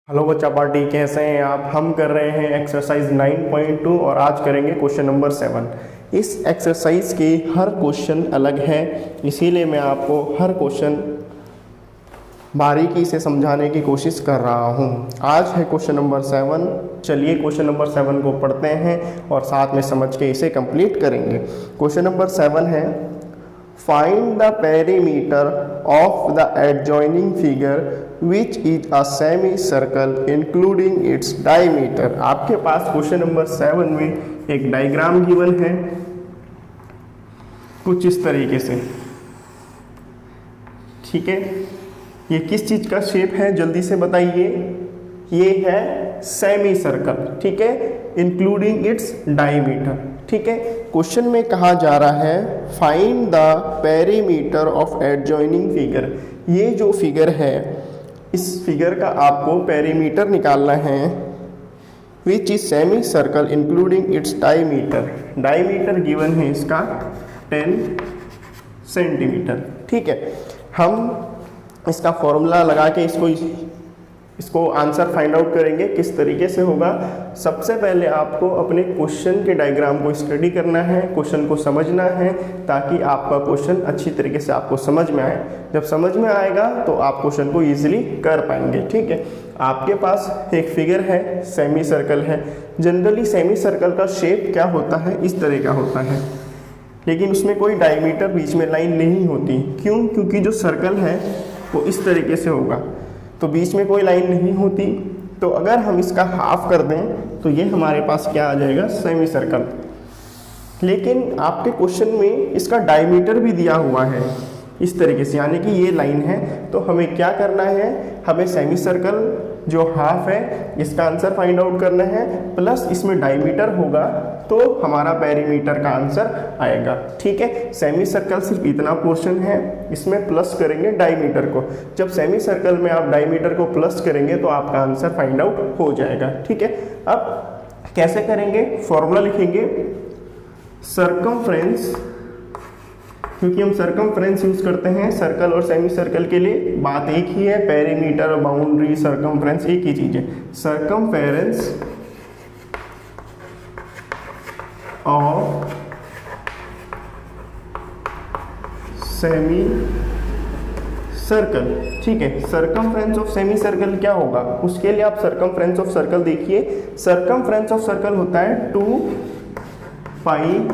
Hello बच्चा party, कैसे हैं आप। हम कर रहे हैं एक्सरसाइज 9.2 और आज करेंगे क्वेश्चन नंबर 7। इस एक्सरसाइज के हर क्वेश्चन अलग है, इसीलिए मैं आपको हर क्वेश्चन बारीकी से समझाने की कोशिश कर रहा हूं। आज है क्वेश्चन नंबर 7। चलिए क्वेश्चन नंबर 7 को पढ़ते हैं और साथ में समझ के इसे कंप्लीट करेंगे। क्वेश्चन नंबर 7 है, find the perimeter of the adjoining figure which is a semi circle including its diameter. आपके पास क्वेश्चन नंबर 7 में एक डायग्राम गिवन है कुछ इस तरीके से, ठीक है। ये किस चीज का शेप है जल्दी से बताइए। ये है सेमी सर्कल, ठीक है, इंक्लूडिंग इट्स डायमीटर, ठीक है। क्वेश्चन में कहा जा रहा है find the perimeter of adjoining figure. ये जो फिगर है, इस फिगर का आपको पेरीमीटर निकालना है which is semi circle including its diameter. Diameter given है इसका 10 सेंटीमीटर, ठीक है। हम इसका फॉर्मूला लगा के इसको आंसर फाइंड आउट करेंगे। किस तरीके से होगा, सबसे पहले आपको अपने क्वेश्चन के डायग्राम को स्टडी करना है, क्वेश्चन को समझना है ताकि आपका क्वेश्चन अच्छी तरीके से आपको समझ में आए। जब समझ में आएगा तो आप क्वेश्चन को इजीली कर पाएंगे, ठीक है। आपके पास एक फिगर है, सेमी सर्कल है। जनरली सेमी सर्कल का शेप क्या होता है, इस तरह का होता है, लेकिन उसमें कोई डायमीटर बीच में लाइन नहीं होती। क्यों? क्योंकि जो सर्कल है वो इस तरीके से होगा, तो बीच में कोई लाइन नहीं होती। तो अगर हम इसका हाफ कर दें तो ये हमारे पास क्या आ जाएगा, सेमी सर्कल। लेकिन आपके क्वेश्चन में इसका डायमीटर भी दिया हुआ है इस तरीके से, यानी कि ये लाइन है। तो हमें क्या करना है, हमें सेमी सर्कल जो हाफ है इसका आंसर फाइंड आउट करना है, प्लस इसमें डायमीटर होगा तो हमारा पेरीमीटर का आंसर आएगा, ठीक है। सेमी सर्कल सिर्फ इतना पोर्शन है, इसमें प्लस करेंगे डायमीटर को। जब सेमी सर्कल में आप डायमीटर को प्लस करेंगे तो आपका आंसर फाइंड आउट हो जाएगा, ठीक है। अब कैसे करेंगे, फॉर्मूला लिखेंगे सर्कमफ्रेंस, क्योंकि हम सर्कमफ्रेंस यूज करते हैं सर्कल और सेमी सर्कल के लिए। बात एक ही है, पेरीमीटर, बाउंड्री, सर्कमफ्रेंस एक ही चीज है। सर्कमफेरेंस ऑफ सेमी सर्कल, ठीक है। सर्कमफ्रेंस ऑफ सेमी सर्कल क्या होगा, उसके लिए आप सर्कमफ्रेंस ऑफ सर्कल देखिए। सर्कमफ्रेंस ऑफ सर्कल होता है 2 पाई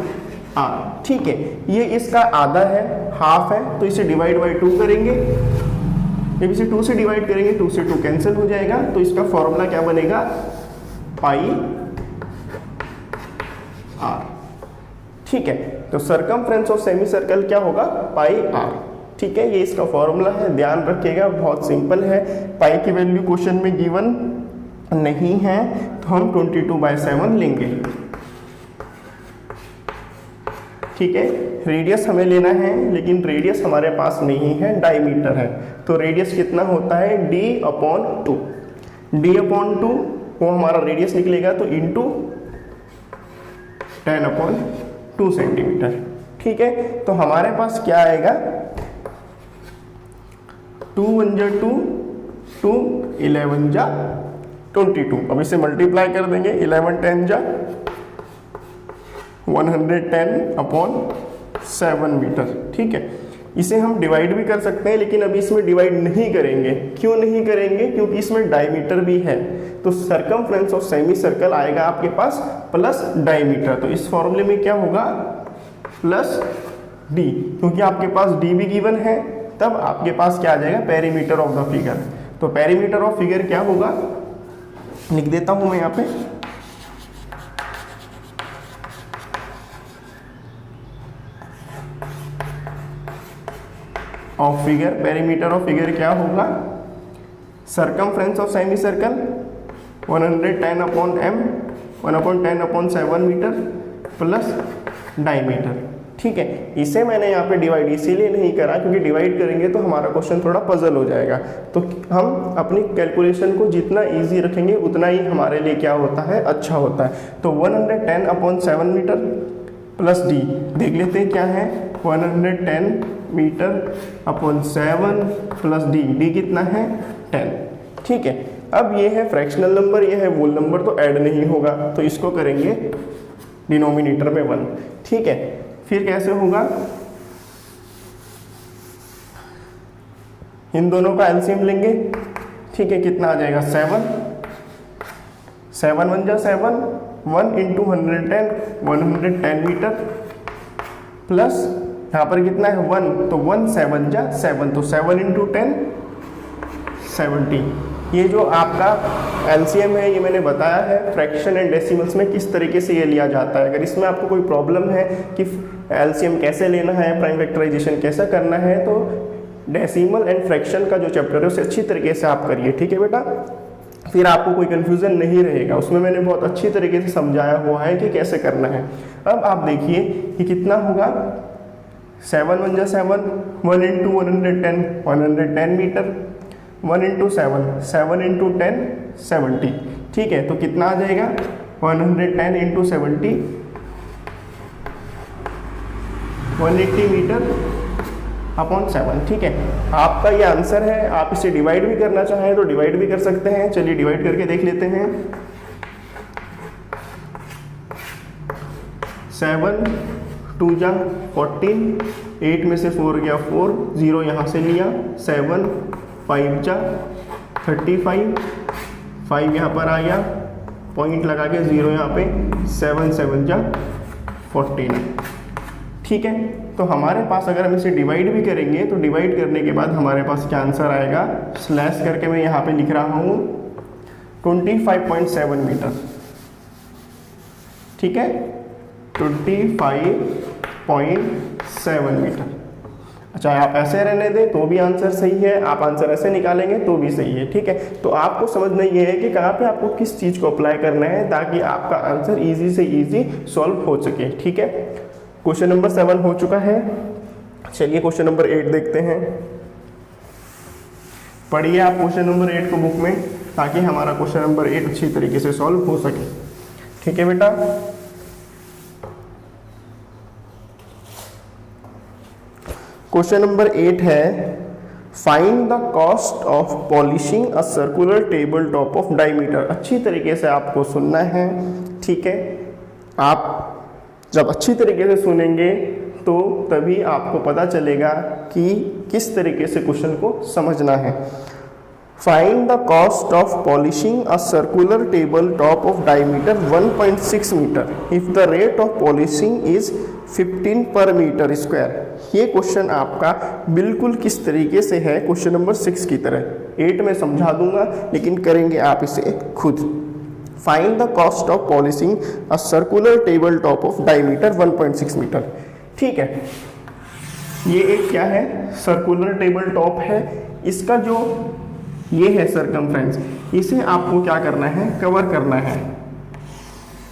r, ठीक है। ये इसका आधा है, हाफ है, तो इसे डिवाइड बाई 2 करेंगे। जब इसे 2 से डिवाइड करेंगे 2 से 2 कैंसिल हो जाएगा, तो इसका फॉर्मूला क्या बनेगा, पाई r, ठीक है। तो सर्कमफ्रेंस ऑफ सेमी सर्कल क्या होगा, पाई r, ठीक है। ये इसका फॉर्मूला है, ध्यान रखिएगा, बहुत सिंपल है। पाई की वैल्यू क्वेश्चन में गिवन नहीं है तो हम 22/7 लेंगे, ठीक है। रेडियस हमें लेना है, लेकिन रेडियस हमारे पास नहीं है, डायमीटर है। तो रेडियस कितना होता है, d/2। d/2 वो हमारा रेडियस निकलेगा, तो इंटू 10/2 सेंटीमीटर, ठीक है। तो हमारे पास क्या आएगा, 2 1 जा 2, 2 11 जा 22। अब इसे मल्टीप्लाई कर देंगे, 11 10 जा 110/7 मीटर, ठीक है। इसे हम डिवाइड भी कर सकते हैं, लेकिन अभी इसमें डिवाइड नहीं करेंगे। क्यों नहीं करेंगे, क्योंकि इसमें डायमीटर भी है। तो सर्कमफ्रेंस ऑफ सेमी सर्कल आएगा आपके पास प्लस डायमीटर, तो इस फॉर्मूले में क्या होगा, प्लस डी। क्योंकि आपके पास डी भी गिवन है, तब आपके पास क्या आ जाएगा, पेरीमीटर ऑफ द फिगर। तो पेरीमीटर ऑफ फिगर क्या होगा, लिख देता हूं मैं यहाँ पे, of figure, perimeter of figure क्या होगा, circumference of semi circle 110/m 110/7 metre plus diameter, ठीक है। इसे मैंने यहाँ पे डिवाइड इसीलिए नहीं करा क्योंकि डिवाइड करेंगे तो हमारा क्वेश्चन थोड़ा पजल हो जाएगा। तो हम अपनी कैलकुलेशन को जितना इजी रखेंगे उतना ही हमारे लिए क्या होता है, अच्छा होता है। तो 110/7 मीटर प्लस डी देख लेते हैं क्या है, 110 मीटर/7 प्लस डी, डी कितना है 10, ठीक है। अब ये है फ्रैक्शनल नंबर, ये है वोल नंबर, तो ऐड नहीं होगा, तो इसको करेंगे डिनोमिनेटर में 1। ठीक है, फिर कैसे होगा, इन दोनों का एलसीएम लेंगे। ठीक है, कितना आ जाएगा 7, 7 1 जा 7, 1 इंटू 110, 110 मीटर, प्लस यहाँ पर कितना है 1, तो 1 7 जा 7, तो 7 इंटू 10 70। ये जो आपका एलसीएम है ये मैंने बताया है फ्रैक्शन एंड डेसिमल्स में किस तरीके से ये लिया जाता है। अगर इसमें आपको कोई प्रॉब्लम है कि एलसीएम कैसे लेना है, प्राइम फैक्टराइजेशन कैसा करना है, तो डेसिमल एंड फ्रैक्शन का जो चैप्टर है उसे अच्छी तरीके से आप करिए। ठीक है बेटा, फिर आपको कोई कन्फ्यूज़न नहीं रहेगा, उसमें मैंने बहुत अच्छी तरीके से समझाया हुआ है कि कैसे करना है। अब आप देखिए कि कितना होगा, 7 1 जा 7, 1 इंटू 110, 110 मीटर, 1 इंटू 7, 7 इंटू 10 70। ठीक है, तो कितना आ जाएगा 110 इंटू 70, 180 मीटर अपॉन 7। ठीक है, आपका ये आंसर है। आप इसे डिवाइड भी करना चाहें तो डिवाइड भी कर सकते हैं। चलिए डिवाइड करके देख लेते हैं। 7 2 जा 14, 8 में से 4 गया 4, 0 यहाँ से लिया, 7 5 जा 35, 5 यहाँ पर आया, पॉइंट लगा के 0 यहाँ पे, 7 7 जा 14। ठीक है, तो हमारे पास अगर हम इसे डिवाइड भी करेंगे तो डिवाइड करने के बाद हमारे पास क्या आंसर आएगा, स्लैश करके मैं यहाँ पे लिख रहा हूँ 25.7 मीटर। ठीक है, 25.7 मीटर। अच्छा, आप ऐसे रहने दें तो भी आंसर सही है, आप आंसर ऐसे निकालेंगे तो भी सही है। ठीक है, तो आपको समझना ये है कि कहाँ पे आपको किस चीज़ को अप्लाई करना है ताकि आपका आंसर ईजी से ईजी सॉल्व हो सके। ठीक है, क्वेश्चन नंबर 7 हो चुका है। चलिए क्वेश्चन नंबर 8 देखते हैं। पढ़िए आप क्वेश्चन नंबर 8 को बुक में, ताकि हमारा क्वेश्चन नंबर 8 अच्छी तरीके से सॉल्व हो सके। ठीक है बेटा, क्वेश्चन नंबर 8 है, find the cost of polishing a circular table top of diameter. अच्छी तरीके से आपको सुनना है। ठीक है, आप जब अच्छी तरीके से सुनेंगे तो तभी आपको पता चलेगा कि किस तरीके से क्वेश्चन को समझना है। Find the cost of polishing a circular table top of diameter 1.6 metre if the rate of polishing is 15 per metre square. ये क्वेश्चन आपका बिल्कुल किस तरीके से है, क्वेश्चन नंबर 6 की तरह। 8 में समझा दूंगा, लेकिन करेंगे आप इसे खुद। Find the cost of polishing a circular table top of diameter 1.6 metre. ठीक है, ये एक क्या है, सर्कुलर टेबल टॉप है। इसका जो ये है सर्कमफ्रेंस, इसे आपको क्या करना है, कवर करना है।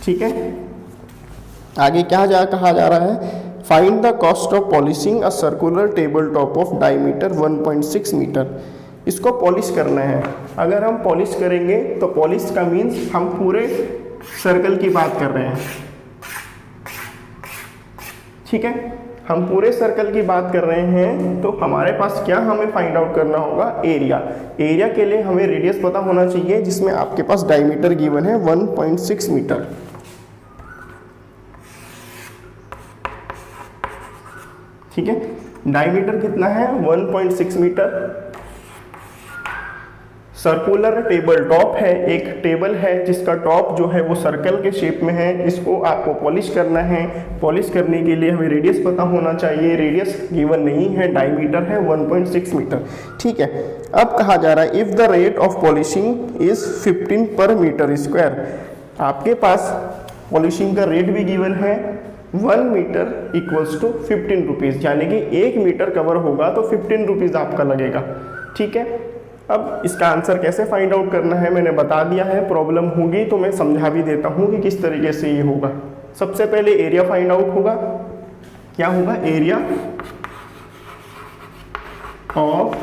ठीक है, आगे क्या कहा जा रहा है, find the cost of polishing a circular table top of diameter 1.6 metre. इसको पॉलिश करना है। अगर हम पॉलिश करेंगे तो पॉलिश का मीन्स हम पूरे सर्कल की बात कर रहे हैं। ठीक है, हम पूरे सर्कल की बात कर रहे हैं, तो हमारे पास क्या हमें फाइंड आउट करना होगा, एरिया। एरिया के लिए हमें रेडियस पता होना चाहिए, जिसमें आपके पास डायमीटर गिवन है 1.6 मीटर। ठीक है, डायमीटर कितना है 1.6 मीटर। सर्कुलर टेबल टॉप है, एक टेबल है जिसका टॉप जो है वो सर्कल के शेप में है। इसको आपको पॉलिश करना है। पॉलिश करने के लिए हमें रेडियस पता होना चाहिए। रेडियस गिवन नहीं है, डायमीटर है 1.6 मीटर। ठीक है, अब कहा जा रहा है if the rate of polishing is 15 per metre square. आपके पास पॉलिशिंग का रेट भी गिवन है, 1 मीटर इक्वल्स टू 15 रुपीज़, यानी कि 1 मीटर कवर होगा तो 15 रुपीज़ आपका लगेगा। ठीक है, अब इसका आंसर कैसे फाइंड आउट करना है मैंने बता दिया है। प्रॉब्लम होगी तो मैं समझा भी देता हूँ कि किस तरीके से ये होगा। सबसे पहले एरिया फाइंड आउट होगा। क्या होगा, एरिया ऑफ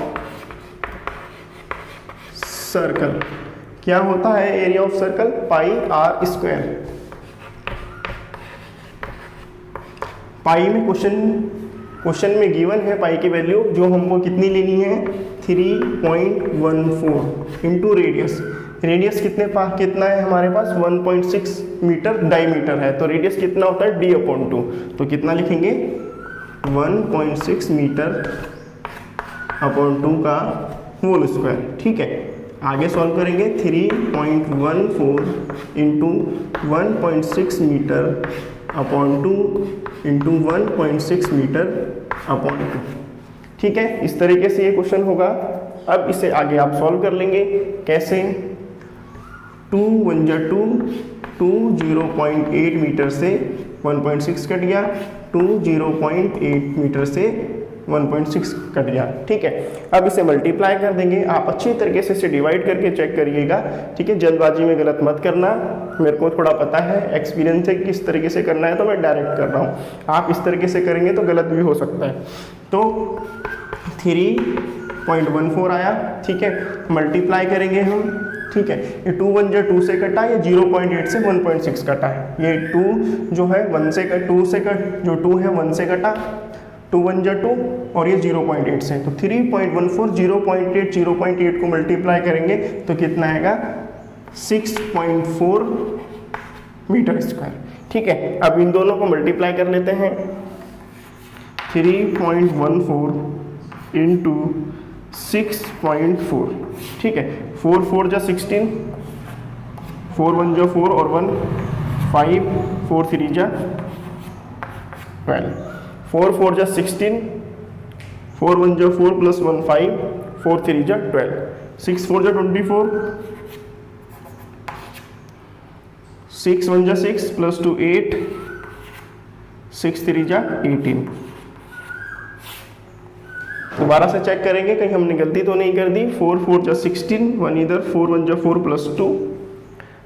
सर्कल। क्या होता है area of circle, pi r square. Pi में क्वेश्चन में गिवन है पाई की वैल्यू, जो हमको कितनी लेनी है 3.14 इंटू रेडियस। रेडियस कितना है हमारे पास 1.6 मीटर डायमीटर है, तो रेडियस कितना होता है d/2, तो कितना लिखेंगे 1.6 मीटर अपॉन 2 का होल स्क्वायर। ठीक है, आगे सॉल्व करेंगे 3.14 into 1.6 metre upon 2 into 1.6 metre upon 2। ठीक है, इस तरीके से ये क्वेश्चन होगा। अब इसे आगे आप सॉल्व कर लेंगे। कैसे? 2 1 जा 2, 0.8 मीटर से 1.6 कट गया, 0.8 मीटर से 1.6 कट गया। ठीक है, अब इसे मल्टीप्लाई कर देंगे। आप अच्छी तरीके से इसे डिवाइड करके चेक करिएगा। ठीक है, जल्दबाजी में गलत मत करना। मेरे को थोड़ा पता है, एक्सपीरियंस है किस तरीके से करना है, तो मैं डायरेक्ट कर रहा हूँ। आप इस तरीके से करेंगे तो गलत भी हो सकता है। तो 3.14 आया। ठीक है, मल्टीप्लाई करेंगे हम। ठीक है, ये 2 1 जा 2 से कटा, ये 0.8 से 1.6 कटा है। ये 2 जो है 1 से कट, 2 से कट, जो 2 है 1 से कटा, 2 1 जा 2 और ये 0.8 से, तो 3.14 0.8 को मल्टीप्लाई करेंगे तो कितना आएगा 6.4 मीटर स्क्वायर। ठीक है, अब इन दोनों को मल्टीप्लाई कर लेते हैं। 3.14 इंटू 6.4। ठीक है, 4 4 जा 16, 4 1 जा 4 और 1 5, 4 3 जा 12, 4 4 जा 16, 4 1 जा 4 प्लस 1 5, 4 3 जा 12, 6 4 जा 24, 6 1 जा 6 प्लस 2 8, 6 3 जा 18। दोबारा से चेक करेंगे कहीं हमने गलती तो नहीं कर दी। 4 4 जा 16, 1 इधर, 4 1 जा 4 प्लस 2,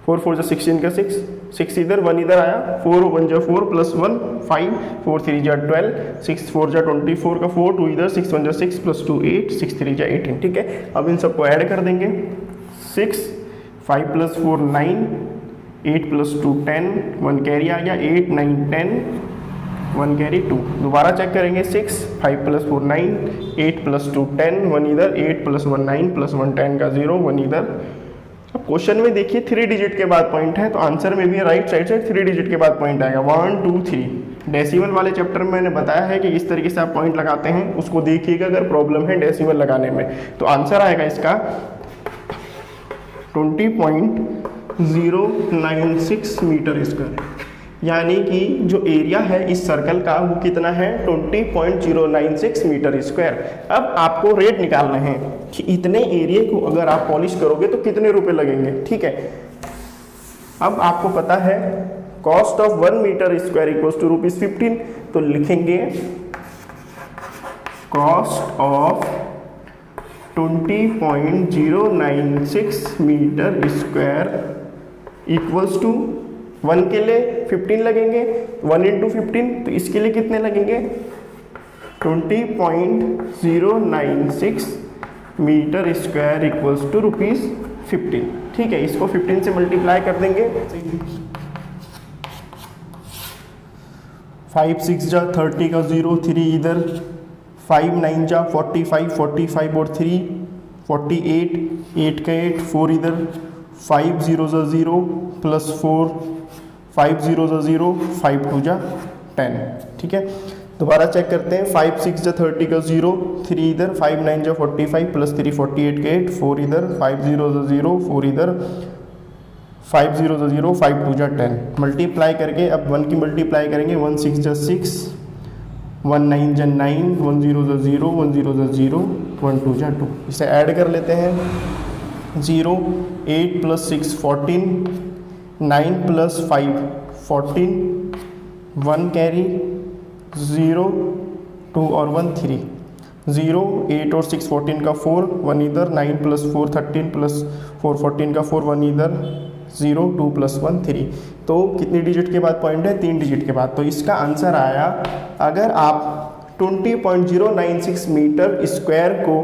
4 4 जा 16 का 6, 6 इधर, 1 इधर आया, 4 1 जा 4 प्लस 1 5, 4 3 जा 12, 6 4 जा 24 का 4, 2 इधर, 6 1 जा 6 प्लस 2 8, 6 3 जा 18। ठीक है, अब इन सबको ऐड कर देंगे। 6 5 प्लस 4 9, 8 प्लस 2 10, 1 कैरी आ गया, 8 9 10, 1 कैरी 2। दोबारा चेक करेंगे। 6 5 प्लस 4 9, 8 प्लस 2 10, 1 इधर, 8 प्लस 1 9 प्लस 1 10 का 0, 1 इधर। अब क्वेश्चन में देखिए 3 डिजिट के बाद पॉइंट है, तो आंसर में भी राइट साइड से 3 डिजिट के बाद पॉइंट आएगा। 1 2 3। डेसिमल वाले चैप्टर में मैंने बताया है कि इस तरीके से आप पॉइंट लगाते हैं, उसको देखिएगा अगर प्रॉब्लम है डेसिमल लगाने में। तो आंसर आएगा इसका 20.096 मीटर स्क्वायर, यानी कि जो एरिया है इस सर्कल का वो कितना है 20.096 मीटर स्क्वायर। अब आपको रेट निकालना है कि इतने एरिया को अगर आप पॉलिश करोगे तो कितने रुपए लगेंगे। ठीक है, अब आपको पता है cost of 1 metre square equals to ₹15, तो लिखेंगे cost of 20.096 metre square equals to 1 के लिए 15 लगेंगे, 1 इंटू 15, तो इसके लिए कितने लगेंगे 20.096 मीटर स्क्वायर इक्वल्स टू ₹15। ठीक है, इसको 15 से मल्टीप्लाई कर देंगे। 5 6 जा 30 का 0, 3 इधर, 5 9 जा 45, 45 और 3 48, 8 का 8, 4 इधर, 5 0 जा 0 प्लस 4, 5 0 जा 0, 5 2 जा 10। ठीक है, दोबारा चेक करते हैं। 5 6 जा 30 का 0, 3 इधर, 5 9 जा 45 प्लस 3 48 का 8, 4 इधर, 5 0 जा 0, 4 इधर, 5 0 जा 0, 5 2 जा 10। मल्टीप्लाई करके अब 1 की मल्टीप्लाई करेंगे। 1 6 जा 6, 1 9 जा 9, 1 0 जा 0, 1 0 जा 0, 1 2 जा 2। इसे ऐड कर लेते हैं। 0 8 प्लस 6 14, 9 प्लस 5 14, 1 कैरी 0 2 और 1 3, 0 8 और 6 14 का 4, 1 इधर, 9 प्लस 4 13 प्लस 4 14 का 4, 1 इधर, 0 2 प्लस 1 3। तो कितनी डिजिट के बाद पॉइंट है 3 डिजिट के बाद। तो इसका आंसर आया, अगर आप 20.096 मीटर स्क्वायर को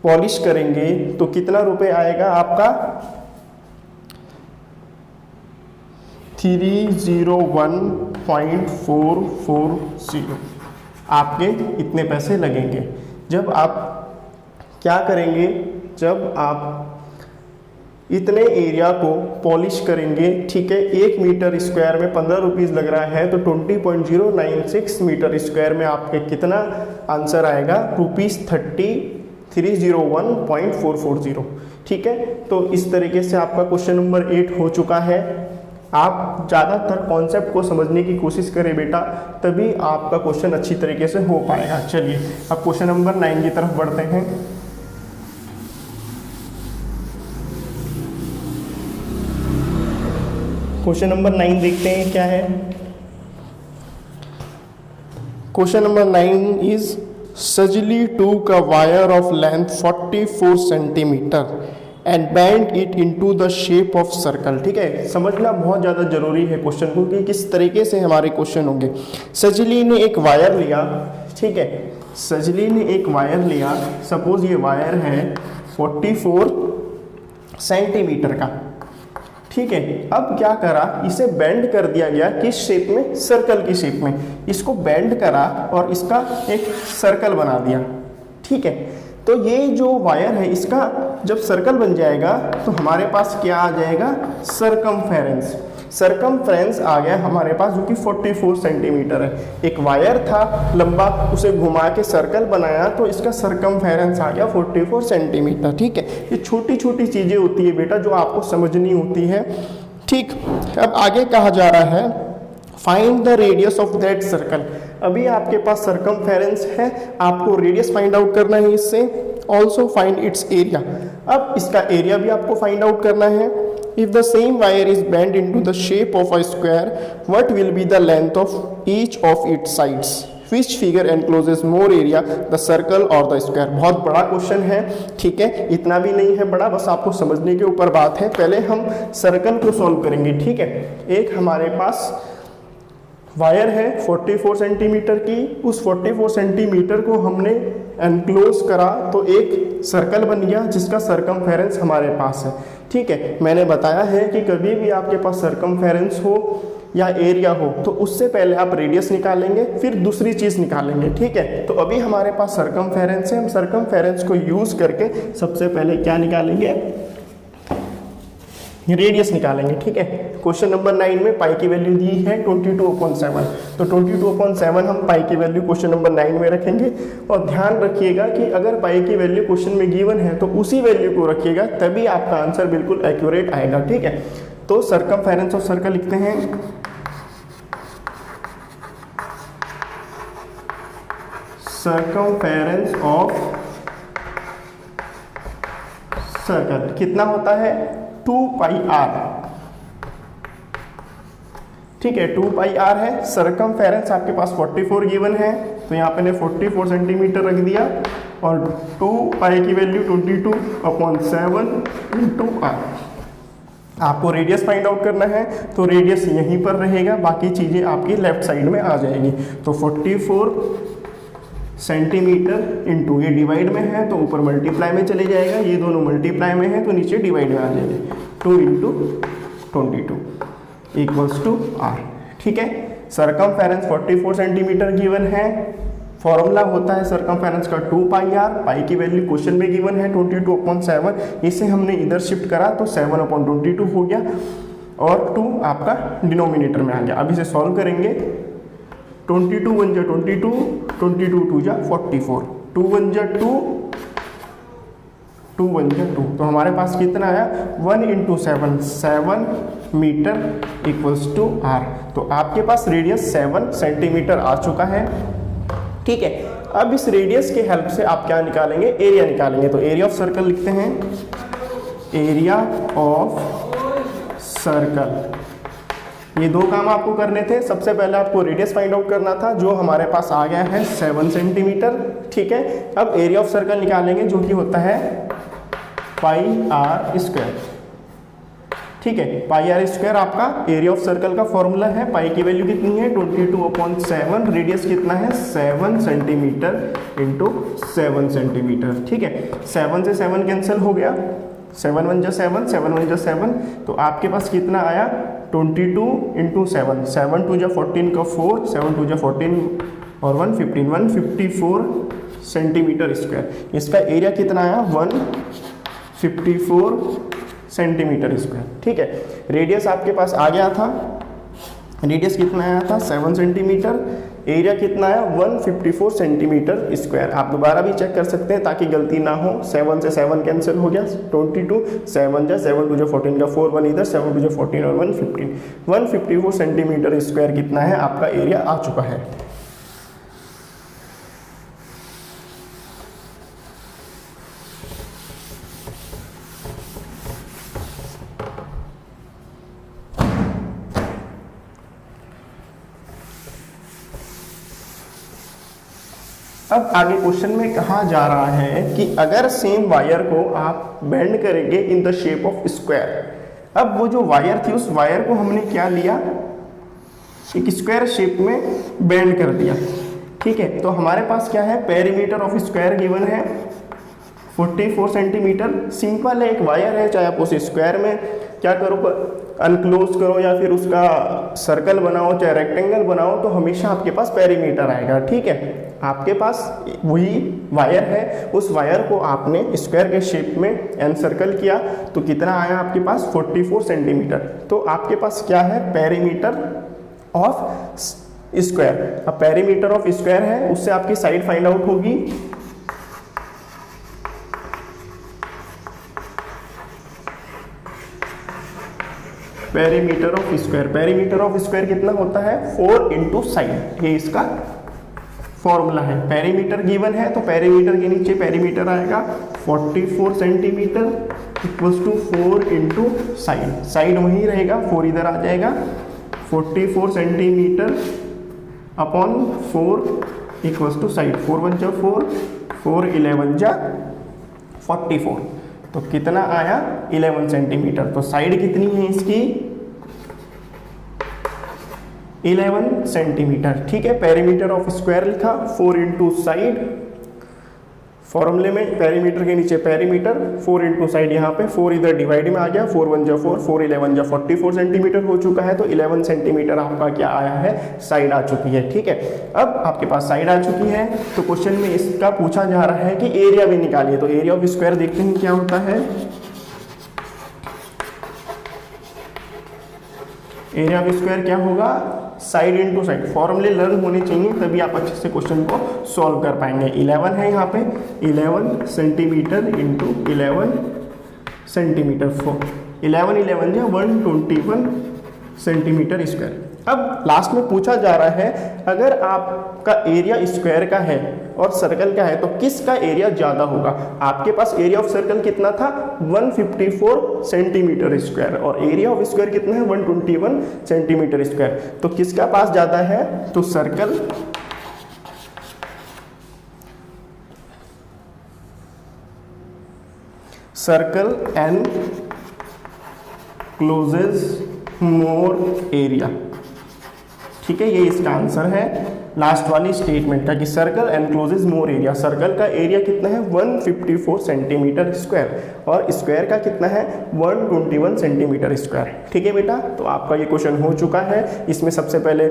पॉलिश करेंगे तो कितना रुपए आएगा आपका 301.440। आपके इतने पैसे लगेंगे। जब आप क्या करेंगे, जब आप इतने एरिया को पॉलिश करेंगे, ठीक है। 1 मीटर स्क्वायर में 15 रुपीज़ लग रहा है, तो 20.096 मीटर स्क्वायर में आपके कितना आंसर आएगा, ₹301.440, ठीक है। तो इस तरीके से आपका क्वेश्चन नंबर 8 हो चुका है। आप ज़्यादातर कॉन्सेप्ट को समझने की कोशिश करें बेटा, तभी आपका क्वेश्चन अच्छी तरीके से हो पाएगा। चलिए अब क्वेश्चन नंबर 9 की तरफ बढ़ते हैं। क्वेश्चन नंबर 9 देखते हैं क्या है। क्वेश्चन नंबर 9 इज सजली टूक a wire of length 44 centimetre and band it into the shape of circle. ठीक है, समझना बहुत ज़्यादा जरूरी है क्वेश्चन को कि किस तरीके से हमारे क्वेश्चन होंगे। सजली ने एक वायर लिया, ठीक है, सजली ने एक वायर लिया, सपोज ये वायर है 44 सेंटीमीटर का, ठीक है। अब क्या करा, इसे बेंड कर दिया गया किस शेप में, सर्कल की शेप में। इसको बेंड करा और इसका एक सर्कल बना दिया, ठीक है। तो ये जो वायर है इसका जब सर्कल बन जाएगा तो हमारे पास क्या आ जाएगा, सरकमफेरेंस। सरकमफ्रेंस आ गया हमारे पास जो कि 44 सेंटीमीटर है। एक वायर था लंबा, उसे घुमा के सर्कल बनाया तो इसका सरकमफेरेंस आ गया 44 सेंटीमीटर। ठीक है, ये छोटी छोटी चीज़ें होती है बेटा जो आपको समझनी होती है। ठीक, अब आगे कहा जा रहा है find the radius of that circle. अभी आपके पास सरकमफेरेंस है, आपको रेडियस फाइंड आउट करना है इससे, ऑल्सो फाइंड इट्स एरिया। अब इसका एरिया भी आपको फाइंड आउट करना है। If the same wire is bent into the shape of a square, what will be the length of each of its sides? Which figure encloses more area, the circle or the square? बहुत बड़ा question है, ठीक है, इतना भी नहीं है बड़ा, बस आपको समझने के ऊपर बात है। पहले हम सर्कल को सॉल्व करेंगे, ठीक है। एक हमारे पास वायर है 44 सेंटीमीटर की, उस 44 सेंटीमीटर को हमने एनक्लोज करा तो एक सर्कल बन गया जिसका सरकमफेरेंस हमारे पास है, ठीक है। मैंने बताया है कि कभी भी आपके पास सरकमफेरेंस हो या एरिया हो तो उससे पहले आप रेडियस निकालेंगे, फिर दूसरी चीज़ निकालेंगे, ठीक है। तो अभी हमारे पास सरकमफेरेंस है, हम सरकमफेरेंस को यूज़ करके सबसे पहले क्या निकालेंगे, रेडियस निकालेंगे, ठीक है। क्वेश्चन नंबर 9 में पाई की वैल्यू दी है 22/7, तो 22/7 हम पाई की वैल्यू क्वेश्चन नंबर 9 में रखेंगे। और ध्यान रखिएगा कि अगर पाई की वैल्यू क्वेश्चन में गिवन है तो उसी वैल्यू को रखिएगा, तभी आपका आंसर बिल्कुल एक्यूरेट आएगा, ठीक है। तो सरकमफेरेंस ऑफ सर्कल लिखते हैं, सरकमफेरेंस ऑफ सर्कल कितना होता है, 2πr, ठीक है, 2πr है। सरकमफेरेंस आपके पास 44 गिवन है, तो यहाँ पे ने 44 सेंटीमीटर रख दिया और 2π की वैल्यू 22/7 × r। आपको रेडियस फाइंड आउट करना है तो रेडियस यहीं पर रहेगा, बाकी चीज़ें आपकी लेफ्ट साइड में आ जाएगी। तो 44 सेंटीमीटर इंटू, ये डिवाइड में है तो ऊपर मल्टीप्लाई में चले जाएगा, ये दोनों मल्टीप्लाई में है तो नीचे डिवाइड में आ जाएंगे। 2 × 22 = r, ठीक है। सरकमफेरेंस 44 सेंटीमीटर गिवन है, फॉर्मूला होता है सरकमफेरेंस का 2πr, पाई की वैल्यू क्वेश्चन में गिवन है 22/7, इसे हमने इधर शिफ्ट करा तो 7/22 हो गया और 2 आपका डिनोमिनेटर में आ गया। अब इसे सॉल्व करेंगे, 22 × 1 = 22, 22 × 2 = 44, 2 × 1 = 2, 2 × 1 = 2, तो हमारे पास कितना आया, 1 × 7, 7 मीटर = r। तो आपके पास रेडियस 7 सेंटीमीटर आ चुका है, ठीक है। अब इस रेडियस के हेल्प से आप क्या निकालेंगे, एरिया निकालेंगे। तो एरिया ऑफ सर्कल लिखते हैं, एरिया ऑफ सर्कल। ये दो काम आपको करने थे, सबसे पहले आपको रेडियस फाइंड आउट करना था जो हमारे पास आ गया है 7 सेंटीमीटर, ठीक है। अब एरिया ऑफ सर्कल निकालेंगे जो कि होता है πr², ठीक है। πr² आपका एरिया ऑफ सर्कल का फॉर्मूला है। पाई की वैल्यू कितनी है, 22/7, रेडियस कितना है 7 सेंटीमीटर इंटू 7 सेंटीमीटर, ठीक है। 7 से 7 कैंसिल हो गया, 7 × 1 = 7, 7 × 1 = 7, तो आपके पास कितना आया 22 × 7, 7 × 2 = 14 का 4, 7 × 2 = 14 और 1 15, 154 सेंटीमीटर स्क्वायर। इसका एरिया कितना आया 154 सेंटीमीटर स्क्वायर। ठीक है, रेडियस आपके पास आ गया था, रेडियस कितना आया था 7 सेंटीमीटर, एरिया कितना आया 154 सेंटीमीटर स्क्वायर। आप दोबारा भी चेक कर सकते हैं ताकि गलती ना हो। 7 से 7 कैंसिल हो गया, 22, 7 जा 7 2 14 का 4 1 इधर, 7 2 14 और 1 15, 154 सेंटीमीटर स्क्वायर कितना है आपका एरिया आ चुका है। अब आगे क्वेश्चन में कहा जा रहा है कि अगर सेम वायर को आप बेंड करेंगे in the shape of square. अब वो जो वायर थी उस वायर को हमने क्या लिया, एक स्क्वायर शेप में बेंड कर दिया। ठीक है, तो हमारे पास क्या है, पेरीमीटर ऑफ स्क्वायर गिवन है 44 सेंटीमीटर। सिंपल है, एक वायर है, चाहे आप उस स्क्वायर में क्या करो, अनक्लोज करो या फिर उसका सर्कल बनाओ, चाहे रेक्टेंगल बनाओ, तो हमेशा आपके पास पेरीमीटर आएगा। ठीक है, आपके पास वही वायर है, उस वायर को आपने स्क्वायर के शेप में एनसर्कल किया तो कितना आया आपके पास 44 सेंटीमीटर। तो आपके पास क्या है, पेरीमीटर ऑफ स्क्वायर। अब पेरीमीटर ऑफ स्क्वायर है, उससे आपकी साइड फाइंड आउट होगी। Perimeter of square, perimeter of square कितना होता है 4 इंटू साइड, ये इसका फॉर्मूला है। पेरीमीटर गिवन है तो पेरीमीटर के नीचे पेरीमीटर आएगा 44 centimetre equals to 4 into side, side वहीं रहेगा, 4 इधर आ जाएगा, 44 centimetre upon 4 equals to side, 4 1 जा 4, 4 11 जा 44, तो कितना आया 11 सेंटीमीटर। तो साइड कितनी है इसकी 11 सेंटीमीटर। ठीक है, पेरीमीटर ऑफ स्क्वायर लिखा, 4 इंटू साइड, फॉर्मूले में पेरीमीटर के नीचे पेरीमीटर, 4 इंटू साइड, यहाँ पे 4 इधर डिवाइड में आ गया, 4 1 जा 4, 4 11 जा 44 सेंटीमीटर हो चुका है। तो 11 सेंटीमीटर आपका क्या आया है, साइड आ चुकी है। ठीक है, अब आपके पास साइड आ चुकी है तो क्वेश्चन में इसका पूछा जा रहा है कि एरिया भी निकालिए। तो एरिया ऑफ स्क्वायर देखते हैं क्या होता है। एरिया ऑफ स्क्वायर क्या होगा, साइड इंटू साइड, फॉर्मूले लर्न होने चाहिए तभी आप अच्छे से क्वेश्चन को सॉल्व कर पाएंगे। 11 है यहाँ पे, 11 सेंटीमीटर इंटू 11 सेंटीमीटर, 11 11 जो 121 सेंटीमीटर स्क्वायर। अब लास्ट में पूछा जा रहा है अगर आपका एरिया स्क्वायर का है और सर्कल का है तो किसका एरिया ज़्यादा होगा। आपके पास एरिया ऑफ सर्कल कितना था 154 सेंटीमीटर स्क्वायर और एरिया ऑफ स्क्वायर कितना है 121 सेंटीमीटर स्क्वायर। तो किसका पास ज़्यादा है, तो circle encloses more area. ठीक है, ये इसका आंसर है लास्ट वाली स्टेटमेंट का कि circle encloses more area. Circle का एरिया कितना है 154 सेंटीमीटर स्क्वायर और स्क्वायर का कितना है 121 सेंटीमीटर स्क्वायर। ठीक है बेटा, तो आपका ये क्वेश्चन हो चुका है। इसमें सबसे पहले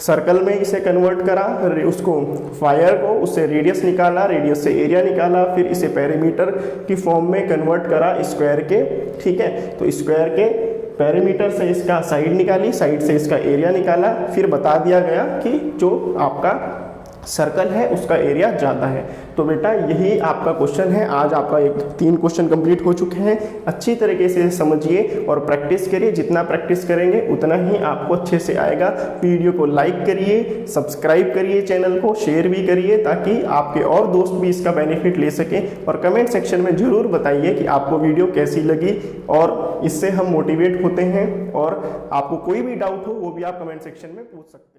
सर्कल में इसे कन्वर्ट करा, उसको वायर को उससे रेडियस निकाला, रेडियस से एरिया निकाला, फिर इसे पेरीमीटर की फॉर्म में कन्वर्ट करा स्क्वायर के। ठीक है, तो स्क्वायर के पेरीमीटर से इसका साइड निकाली, साइड से इसका एरिया निकाला, फिर बता दिया गया कि जो आपका सर्कल है उसका एरिया ज़्यादा है। तो बेटा यही आपका क्वेश्चन है। आज आपका 3 क्वेश्चन कंप्लीट हो चुके हैं। अच्छी तरीके से समझिए और प्रैक्टिस करिए। जितना प्रैक्टिस करेंगे उतना ही आपको अच्छे से आएगा। वीडियो को लाइक करिए, सब्सक्राइब करिए, चैनल को शेयर भी करिए ताकि आपके और दोस्त भी इसका बेनिफिट ले सकें। और कमेंट सेक्शन में ज़रूर बताइए कि आपको वीडियो कैसी लगी और इससे हम मोटिवेट होते हैं। और आपको कोई भी डाउट हो वो भी आप कमेंट सेक्शन में पूछ सकते हैं।